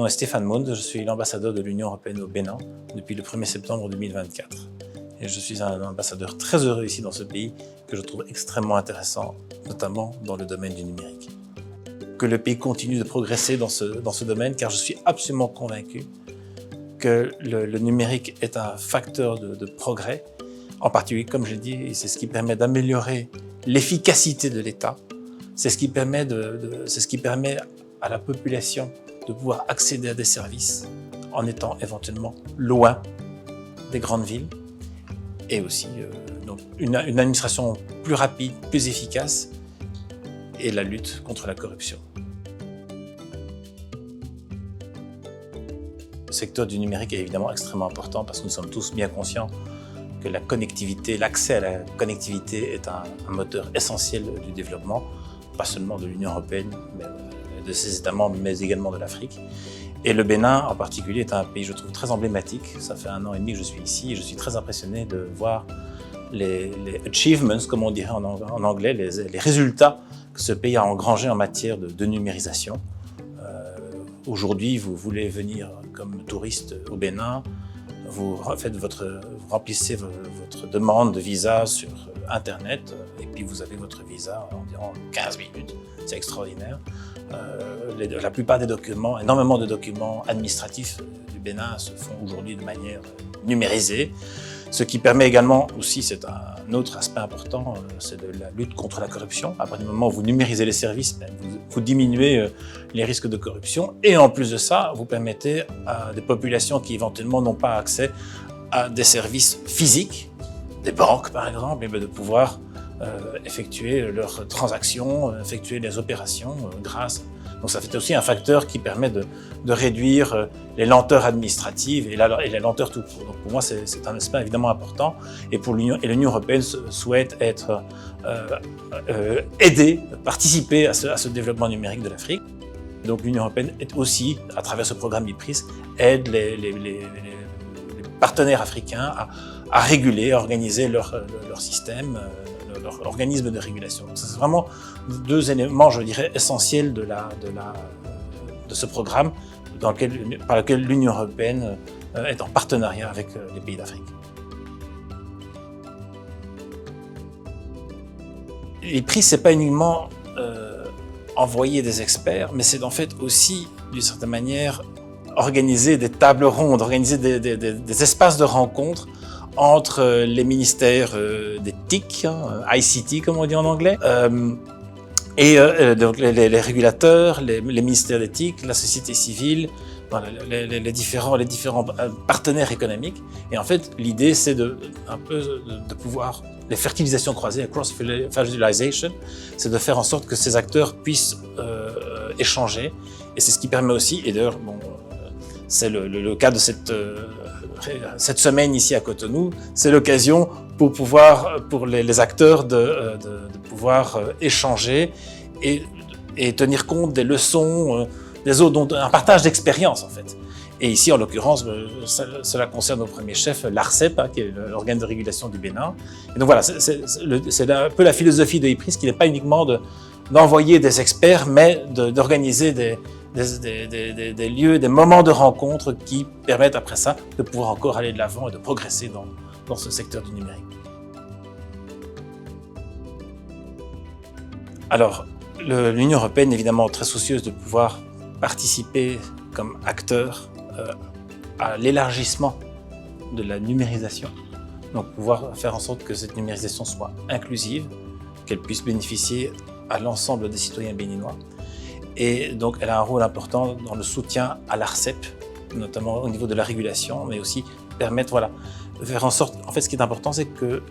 nom est Stéphane Maunde, je suis l'ambassadeur de l'Union européenne au Bénin depuis le 1er septembre 2024. Et je suis un ambassadeur très heureux ici dans ce pays que je trouve extrêmement intéressant, notamment dans le domaine du numérique. Que le pays continue de progresser dans ce domaine, car je suis absolument convaincu que le numérique est un facteur de progrès, en particulier, comme je l'ai dit, c'est ce qui permet d'améliorer l'efficacité de l'État, c'est ce qui permet à la population de pouvoir accéder à des services en étant éventuellement loin des grandes villes, et aussi donc une administration plus rapide, plus efficace, et la lutte contre la corruption. Le secteur du numérique est évidemment extrêmement important parce que nous sommes tous bien conscients que la connectivité, l'accès à la connectivité est un moteur essentiel du développement, pas seulement de l'Union européenne, mais de ses États membres, mais également de l'Afrique. Et le Bénin, en particulier, est un pays, je trouve, très emblématique. Ça fait 1 an et demi que je suis ici et je suis très impressionné de voir les achievements, comme on dirait en anglais, les résultats que ce pays a engrangés en matière de numérisation. Aujourd'hui, vous voulez venir comme touriste au Bénin, vous remplissez votre demande de visa sur Internet et puis vous avez votre visa en environ 15 minutes. C'est extraordinaire. La plupart des documents, énormément de documents administratifs du Bénin se font aujourd'hui de manière numérisée, ce qui permet également aussi, c'est un autre aspect important, c'est de la lutte contre la corruption. À partir du moment où vous numérisez les services, vous diminuez les risques de corruption et en plus de ça, vous permettez à des populations qui éventuellement n'ont pas accès à des services physiques, des banques par exemple, de pouvoir effectuer leurs transactions, effectuer les opérations grâce. Donc ça fait aussi un facteur qui permet de réduire les lenteurs administratives et les lenteurs tout court. Donc pour moi, c'est un aspect évidemment important. Et l'Union européenne souhaite être aidée, participer à ce développement numérique de l'Afrique. Donc l'Union européenne est aussi, à travers ce programme IPRIS, aide les partenaires africains à réguler, à organiser leur système, leur organisme de régulation. Donc, c'est vraiment 2 éléments, je dirais, essentiels de ce programme par lequel l'Union européenne est en partenariat avec les pays d'Afrique. l'IPRIS, ce n'est pas uniquement envoyer des experts, mais c'est en fait aussi, d'une certaine manière, organiser des tables rondes, organiser des espaces de rencontre entre les ministères des TIC, ICT comme on dit en anglais, et donc les régulateurs, les ministères des TIC, la société civile, voilà, les différents partenaires économiques. Et en fait, l'idée, c'est de pouvoir, les fertilisations croisées, cross-fertilization, c'est de faire en sorte que ces acteurs puissent échanger. Et c'est ce qui permet aussi, et d'ailleurs, bon, c'est le cas de cette semaine ici à Cotonou, c'est l'occasion pour les acteurs de pouvoir échanger et tenir compte des leçons des autres, un partage d'expérience en fait. Et ici, en l'occurrence, cela concerne au premier chef l'ARCEP, qui est l'organe de régulation du Bénin. Et donc voilà, c'est un peu la philosophie de IPRIS, qui n'est pas uniquement d'envoyer des experts, mais d'organiser des lieux, des moments de rencontre qui permettent après ça de pouvoir encore aller de l'avant et de progresser dans ce secteur du numérique. Alors, l'Union européenne est évidemment très soucieuse de pouvoir participer comme acteur à l'élargissement de la numérisation. Donc pouvoir faire en sorte que cette numérisation soit inclusive, qu'elle puisse bénéficier à l'ensemble des citoyens béninois. Et donc elle a un rôle important dans le soutien à l'ARCEP, notamment au niveau de la régulation, mais aussi permettre, voilà, de faire en sorte, en fait ce qui est important, c'est que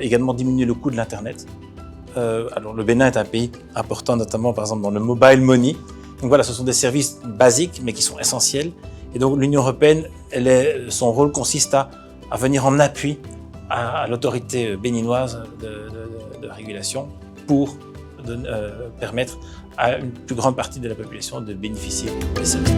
également diminuer le coût de l'Internet. Alors le Bénin est un pays important, notamment par exemple dans le mobile money. Donc voilà, ce sont des services basiques, mais qui sont essentiels. Et donc l'Union européenne, son rôle consiste à venir en appui à l'autorité béninoise de régulation pour permettre à une plus grande partie de la population de bénéficier des services.